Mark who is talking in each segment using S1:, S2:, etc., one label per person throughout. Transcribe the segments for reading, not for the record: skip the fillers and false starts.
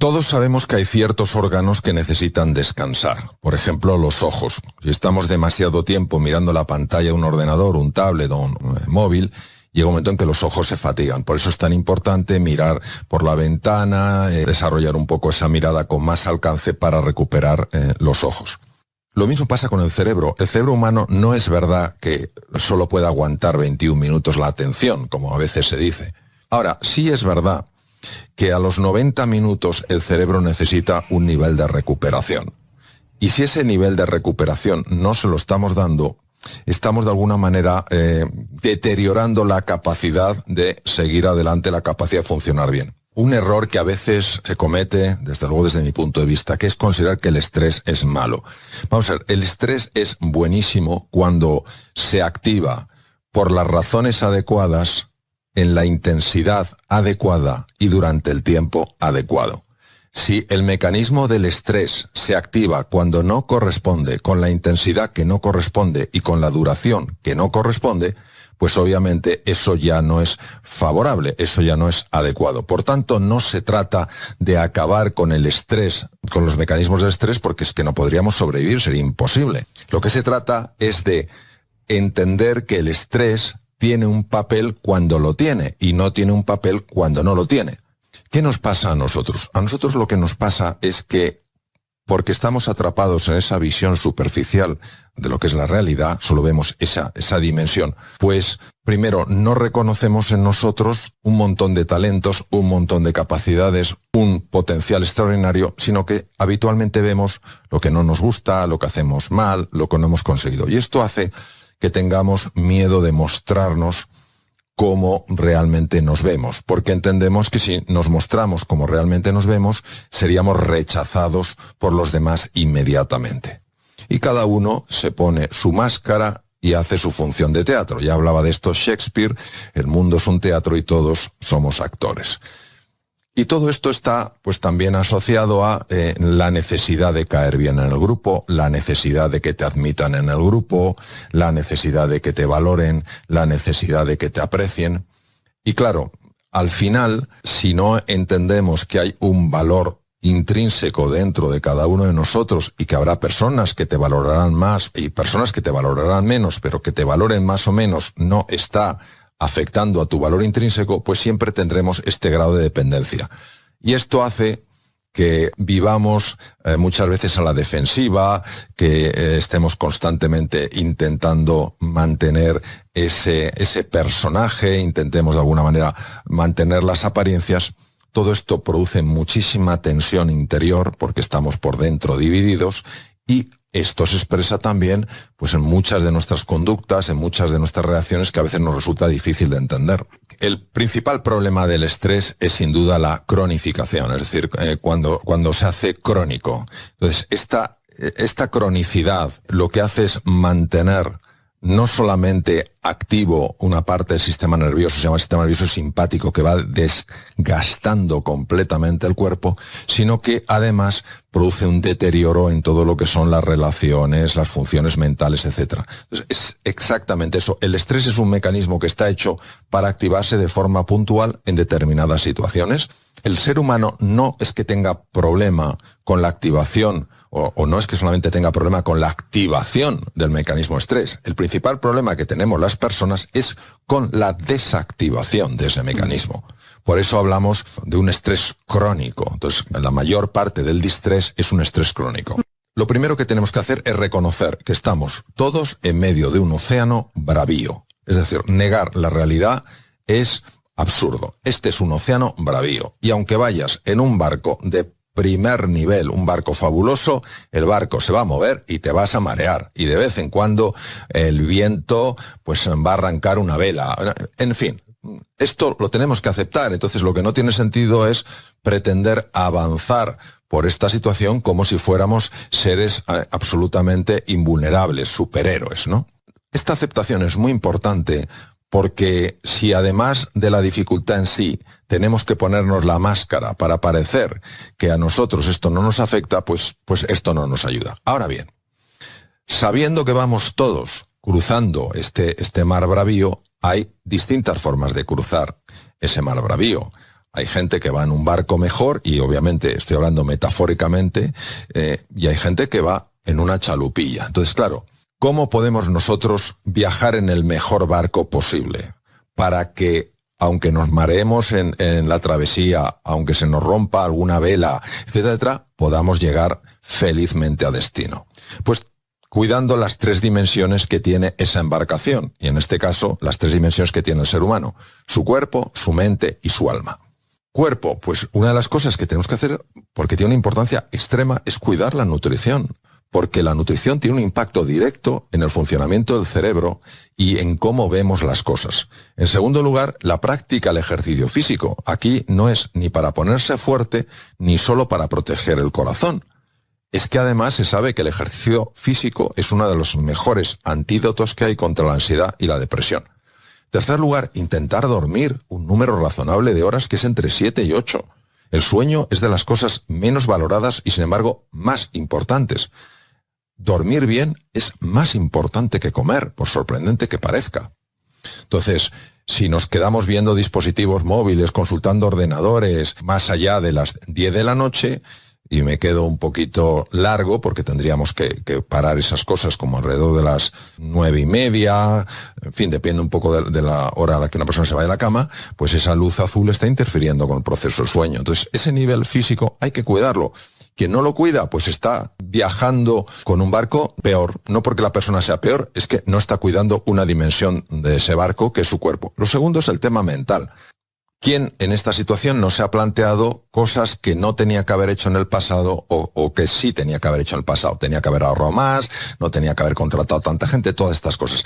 S1: Todos sabemos que hay ciertos órganos que necesitan descansar. Por ejemplo, los ojos. Si estamos demasiado tiempo mirando la pantalla de un ordenador, un tablet o un móvil, llega un momento en que los ojos se fatigan. Por eso es tan importante mirar por la ventana, desarrollar un poco esa mirada con más alcance para recuperar los ojos. Lo mismo pasa con el cerebro. El cerebro humano no es verdad que solo pueda aguantar 21 minutos la atención, como a veces se dice. Ahora, sí es verdad que a los 90 minutos el cerebro necesita un nivel de recuperación. Y si ese nivel de recuperación no se lo estamos dando, estamos de alguna manera deteriorando la capacidad de seguir adelante, la capacidad de funcionar bien. Un error que a veces se comete, desde luego desde mi punto de vista, que es considerar que el estrés es malo. Vamos a ver, el estrés es buenísimo cuando se activa por las razones adecuadas, en la intensidad adecuada y durante el tiempo adecuado. Si el mecanismo del estrés se activa cuando no corresponde, con la intensidad que no corresponde y con la duración que no corresponde, pues obviamente eso ya no es favorable, eso ya no es adecuado. Por tanto, no se trata de acabar con el estrés, con los mecanismos del estrés, porque es que no podríamos sobrevivir, sería imposible. Lo que se trata es de entender que el estrés tiene un papel cuando lo tiene y no tiene un papel cuando no lo tiene. ¿Qué nos pasa a nosotros? A nosotros lo que nos pasa es que, porque estamos atrapados en esa visión superficial de lo que es la realidad, solo vemos esa dimensión, pues primero no reconocemos en nosotros un montón de talentos, un montón de capacidades, un potencial extraordinario, sino que habitualmente vemos lo que no nos gusta, lo que hacemos mal, lo que no hemos conseguido. Y esto hace que tengamos miedo de mostrarnos cómo realmente nos vemos, porque entendemos que si nos mostramos como realmente nos vemos, seríamos rechazados por los demás inmediatamente. Y cada uno se pone su máscara y hace su función de teatro. Ya hablaba de esto Shakespeare, el mundo es un teatro y todos somos actores. Y todo esto está pues también asociado a la necesidad de caer bien en el grupo, la necesidad de que te admitan en el grupo, la necesidad de que te valoren, la necesidad de que te aprecien. Y claro, al final, si no entendemos que hay un valor intrínseco dentro de cada uno de nosotros y que habrá personas que te valorarán más y personas que te valorarán menos, pero que te valoren más o menos no está afectando a tu valor intrínseco, pues siempre tendremos este grado de dependencia. Y esto hace que vivamos muchas veces a la defensiva, que estemos constantemente intentando mantener ese personaje, intentemos de alguna manera mantener las apariencias. Todo esto produce muchísima tensión interior porque estamos por dentro divididos y esto se expresa también pues, en muchas de nuestras conductas, en muchas de nuestras reacciones que a veces nos resulta difícil de entender. El principal problema del estrés es sin duda la cronificación, es decir, cuando se hace crónico. Entonces, esta cronicidad lo que hace es mantener no solamente activo una parte del sistema nervioso, se llama el sistema nervioso simpático, que va desgastando completamente el cuerpo, sino que además produce un deterioro en todo lo que son las relaciones, las funciones mentales, etc. Entonces, es exactamente eso. El estrés es un mecanismo que está hecho para activarse de forma puntual en determinadas situaciones. El ser humano no es que tenga problema con la activación o no es que solamente tenga problema con la activación del mecanismo estrés. El principal problema que tenemos las personas es con la desactivación de ese mecanismo. Por eso hablamos de un estrés crónico. Entonces, la mayor parte del distrés es un estrés crónico. Lo primero que tenemos que hacer es reconocer que estamos todos en medio de un océano bravío. Es decir, negar la realidad es absurdo. Este es un océano bravío. Y aunque vayas en un barco de primer nivel, un barco fabuloso, el barco se va a mover y te vas a marear. Y de vez en cuando el viento pues va a arrancar una vela. En fin, esto lo tenemos que aceptar. Entonces lo que no tiene sentido es pretender avanzar por esta situación como si fuéramos seres absolutamente invulnerables, superhéroes, ¿no? Esta aceptación es muy importante porque si además de la dificultad en sí tenemos que ponernos la máscara para parecer que a nosotros esto no nos afecta, pues esto no nos ayuda. Ahora bien, sabiendo que vamos todos cruzando este mar bravío, hay distintas formas de cruzar ese mar bravío. Hay gente que va en un barco mejor, y obviamente estoy hablando metafóricamente, y hay gente que va en una chalupilla. Entonces, claro, ¿cómo podemos nosotros viajar en el mejor barco posible para que, aunque nos mareemos en la travesía, aunque se nos rompa alguna vela, etcétera, etcétera, podamos llegar felizmente a destino? Pues cuidando las 3 dimensiones que tiene esa embarcación, y en este caso las 3 dimensiones que tiene el ser humano: su cuerpo, su mente y su alma. Cuerpo, pues una de las cosas que tenemos que hacer, porque tiene una importancia extrema, es cuidar la nutrición, porque la nutrición tiene un impacto directo en el funcionamiento del cerebro y en cómo vemos las cosas. En segundo lugar, la práctica del ejercicio físico. Aquí no es ni para ponerse fuerte, ni solo para proteger el corazón. Es que además se sabe que el ejercicio físico es uno de los mejores antídotos que hay contra la ansiedad y la depresión. En tercer lugar, intentar dormir un número razonable de horas, que es entre 7 y 8. El sueño es de las cosas menos valoradas y, sin embargo, más importantes. Dormir bien es más importante que comer, por sorprendente que parezca. Entonces, si nos quedamos viendo dispositivos móviles, consultando ordenadores, más allá de las 10 de la noche, y me quedo un poquito largo porque tendríamos que parar esas cosas como alrededor de las 9:30, en fin, depende un poco de la hora a la que una persona se vaya a la cama, pues esa luz azul está interfiriendo con el proceso del sueño. Entonces, ese nivel físico hay que cuidarlo. Quien no lo cuida, pues está viajando con un barco peor. No porque la persona sea peor, es que no está cuidando una dimensión de ese barco, que es su cuerpo. Lo segundo es el tema mental. ¿Quién en esta situación no se ha planteado cosas que no tenía que haber hecho en el pasado o que sí tenía que haber hecho en el pasado? Tenía que haber ahorrado más, no tenía que haber contratado tanta gente, todas estas cosas.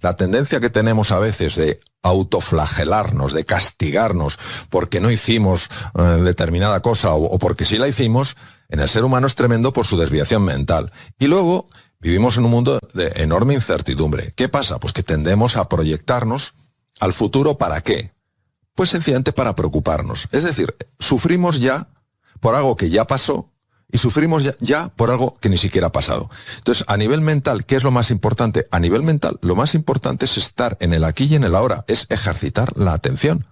S1: La tendencia que tenemos a veces de autoflagelarnos, de castigarnos porque no hicimos determinada cosa o porque sí la hicimos, en el ser humano es tremendo por su desviación mental. Y luego vivimos en un mundo de enorme incertidumbre. ¿Qué pasa? Pues que tendemos a proyectarnos al futuro. ¿Para qué? Pues sencillamente para preocuparnos. Es decir, sufrimos ya por algo que ya pasó y sufrimos ya por algo que ni siquiera ha pasado. Entonces, a nivel mental, ¿qué es lo más importante? A nivel mental, lo más importante es estar en el aquí y en el ahora, es ejercitar la atención.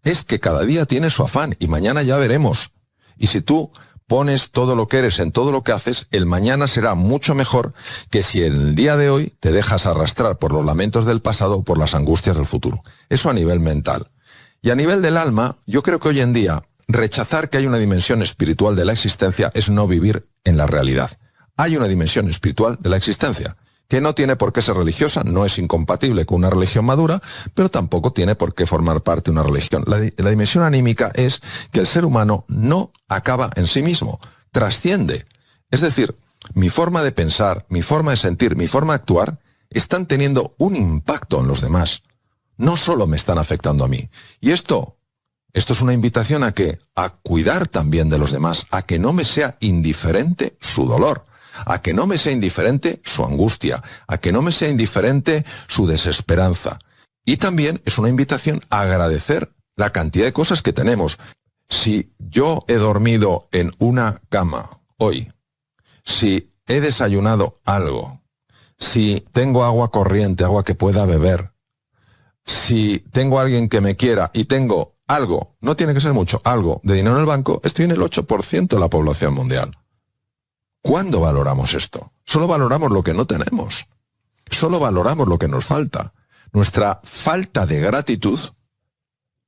S1: Es que cada día tiene su afán y mañana ya veremos. Y si tú pones todo lo que eres en todo lo que haces, el mañana será mucho mejor que si en el día de hoy te dejas arrastrar por los lamentos del pasado o por las angustias del futuro. Eso a nivel mental. Y a nivel del alma, yo creo que hoy en día rechazar que hay una dimensión espiritual de la existencia es no vivir en la realidad. Hay una dimensión espiritual de la existencia, que no tiene por qué ser religiosa, no es incompatible con una religión madura, pero tampoco tiene por qué formar parte de una religión. La dimensión anímica es que el ser humano no acaba en sí mismo, trasciende. Es decir, mi forma de pensar, mi forma de sentir, mi forma de actuar, están teniendo un impacto en los demás. No solo me están afectando a mí. Y esto es una invitación a cuidar también de los demás, a que no me sea indiferente su dolor, a que no me sea indiferente su angustia, a que no me sea indiferente su desesperanza. Y también es una invitación a agradecer la cantidad de cosas que tenemos. Si yo he dormido en una cama hoy, si he desayunado algo, si tengo agua corriente, agua que pueda beber, si tengo a alguien que me quiera y tengo algo, no tiene que ser mucho, algo de dinero en el banco, estoy en el 8% de la población mundial. ¿Cuándo valoramos esto? Solo valoramos lo que no tenemos. Solo valoramos lo que nos falta. Nuestra falta de gratitud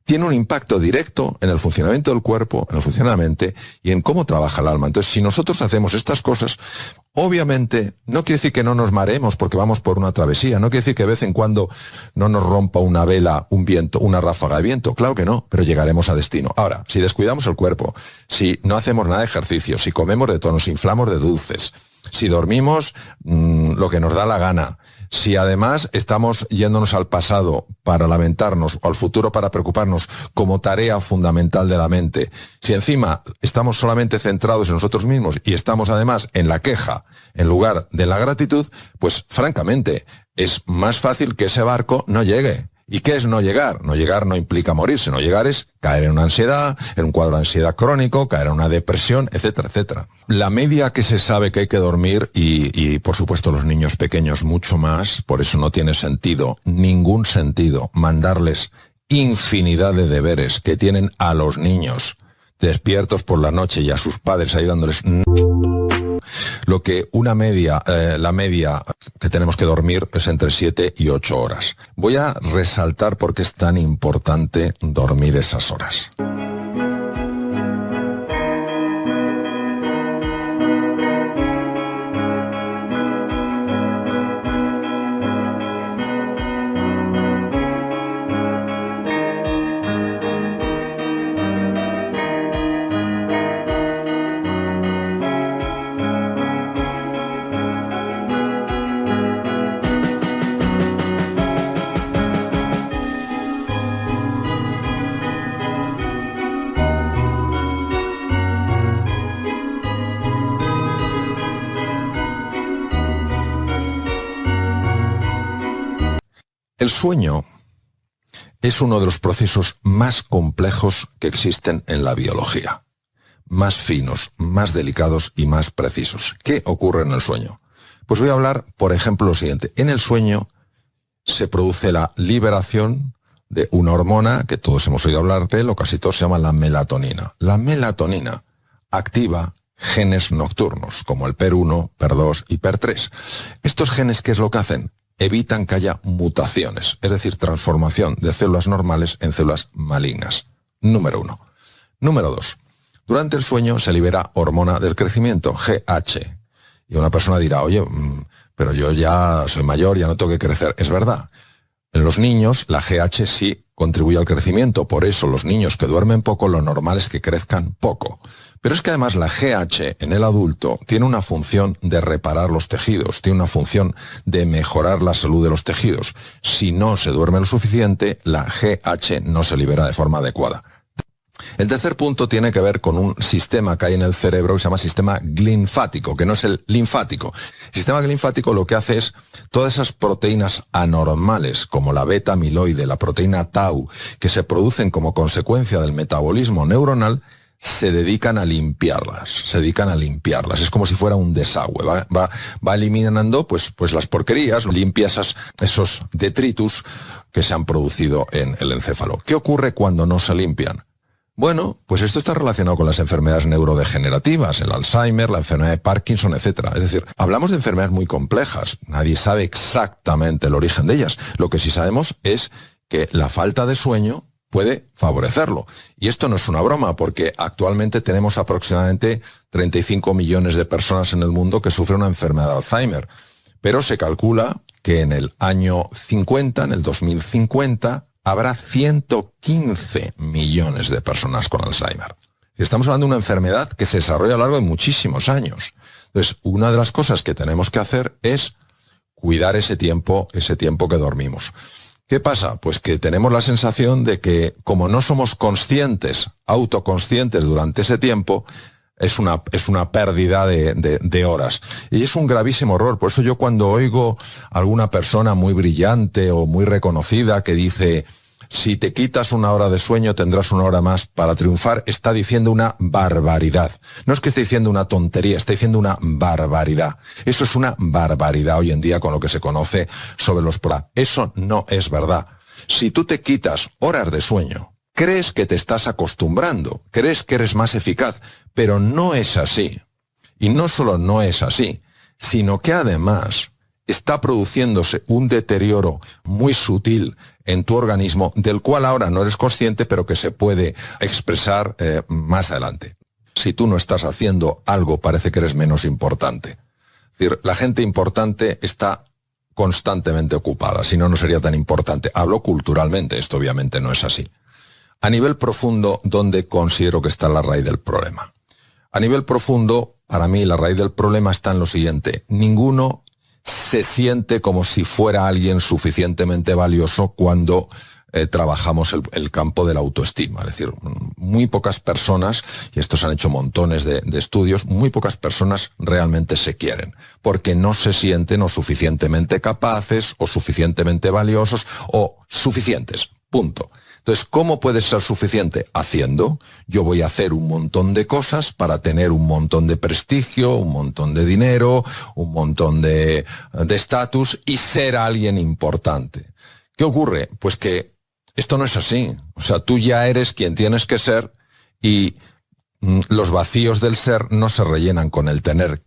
S1: tiene un impacto directo en el funcionamiento del cuerpo, en el funcionamiento de la mente y en cómo trabaja el alma. Entonces, si nosotros hacemos estas cosas, obviamente no quiere decir que no nos mareemos porque vamos por una travesía, no quiere decir que de vez en cuando no nos rompa una vela, un viento, una ráfaga de viento. Claro que no, pero llegaremos a destino. Ahora, si descuidamos el cuerpo, si no hacemos nada de ejercicio, si comemos de todo, nos inflamos de dulces, si dormimos lo que nos da la gana, si además estamos yéndonos al pasado para lamentarnos o al futuro para preocuparnos como tarea fundamental de la mente, si encima estamos solamente centrados en nosotros mismos y estamos además en la queja en lugar de la gratitud, pues francamente es más fácil que ese barco no llegue. ¿Y qué es no llegar? No llegar no implica morirse, no llegar es caer en una ansiedad, en un cuadro de ansiedad crónico, caer en una depresión, etcétera, etcétera. La media que se sabe que hay que dormir, y por supuesto los niños pequeños mucho más, por eso no tiene sentido, ningún sentido, mandarles infinidad de deberes que tienen a los niños despiertos por la noche y a sus padres ahí dándoles lo que la media que tenemos que dormir es entre 7 y 8 horas. Voy a resaltar por qué es tan importante dormir esas horas. El sueño es uno de los procesos más complejos que existen en la biología, más finos, más delicados y más precisos. ¿Qué ocurre en el sueño? Pues voy a hablar, por ejemplo, lo siguiente. En el sueño se produce la liberación de una hormona que todos hemos oído hablar de él, o casi todos, se llama la melatonina. La melatonina activa genes nocturnos, como el PER1, PER2 y PER3. Estos genes, ¿qué es lo que hacen? Evitan que haya mutaciones, es decir, transformación de células normales en células malignas. Número 1. Número 2. Durante el sueño se libera hormona del crecimiento, GH. Y una persona dirá, oye, pero yo ya soy mayor, ya no tengo que crecer. Es verdad. En los niños la GH sí contribuye al crecimiento, por eso los niños que duermen poco, lo normal es que crezcan poco. Pero es que además la GH en el adulto tiene una función de reparar los tejidos, tiene una función de mejorar la salud de los tejidos. Si no se duerme lo suficiente, la GH no se libera de forma adecuada. El tercer punto tiene que ver con un sistema que hay en el cerebro que se llama sistema linfático, que no es el linfático. El sistema linfático lo que hace es todas esas proteínas anormales, como la beta-amiloide, la proteína tau, que se producen como consecuencia del metabolismo neuronal, se dedican a limpiarlas, Es como si fuera un desagüe, va eliminando pues las porquerías, limpia esos detritus que se han producido en el encéfalo. ¿Qué ocurre cuando no se limpian? Bueno, pues esto está relacionado con las enfermedades neurodegenerativas, el Alzheimer, la enfermedad de Parkinson, etc. Es decir, hablamos de enfermedades muy complejas, nadie sabe exactamente el origen de ellas. Lo que sí sabemos es que la falta de sueño puede favorecerlo. Y esto no es una broma, porque actualmente tenemos aproximadamente 35 millones de personas en el mundo que sufren una enfermedad de Alzheimer. Pero se calcula que en el año 50, en el 2050, habrá 115 millones de personas con Alzheimer. Estamos hablando de una enfermedad que se desarrolla a lo largo de muchísimos años. Entonces, una de las cosas que tenemos que hacer es cuidar ese tiempo que dormimos. ¿Qué pasa? Pues que tenemos la sensación de que como no somos autoconscientes durante ese tiempo, es una pérdida de horas. Y es un gravísimo error. Por eso yo cuando oigo a alguna persona muy brillante o muy reconocida que dice, si te quitas una hora de sueño tendrás una hora más para triunfar, está diciendo una barbaridad. No es que esté diciendo una tontería, está diciendo una barbaridad. Eso es una barbaridad hoy en día con lo que se conoce sobre los programas. Eso no es verdad. Si tú te quitas horas de sueño, crees que te estás acostumbrando, crees que eres más eficaz, pero no es así. Y no solo no es así, sino que además está produciéndose un deterioro muy sutil en tu organismo, del cual ahora no eres consciente, pero que se puede expresar más adelante. Si tú no estás haciendo algo, parece que eres menos importante. Es decir, la gente importante está constantemente ocupada, si no, no sería tan importante. Hablo culturalmente, esto obviamente no es así. A nivel profundo, ¿dónde considero que está la raíz del problema? A nivel profundo, para mí la raíz del problema está en lo siguiente. Ninguno se siente como si fuera alguien suficientemente valioso cuando trabajamos el campo de la autoestima. Es decir, muy pocas personas, y estos han hecho montones de estudios, muy pocas personas realmente se quieren, porque no se sienten o suficientemente capaces, o suficientemente valiosos, o suficientes. Punto. Entonces, ¿cómo puedes ser suficiente? Haciendo. Yo voy a hacer un montón de cosas para tener un montón de prestigio, un montón de dinero, un montón de estatus y ser alguien importante. ¿Qué ocurre? Pues que Esto no es así. O sea, tú ya eres quien tienes que ser y los vacíos del ser no se rellenan con el tener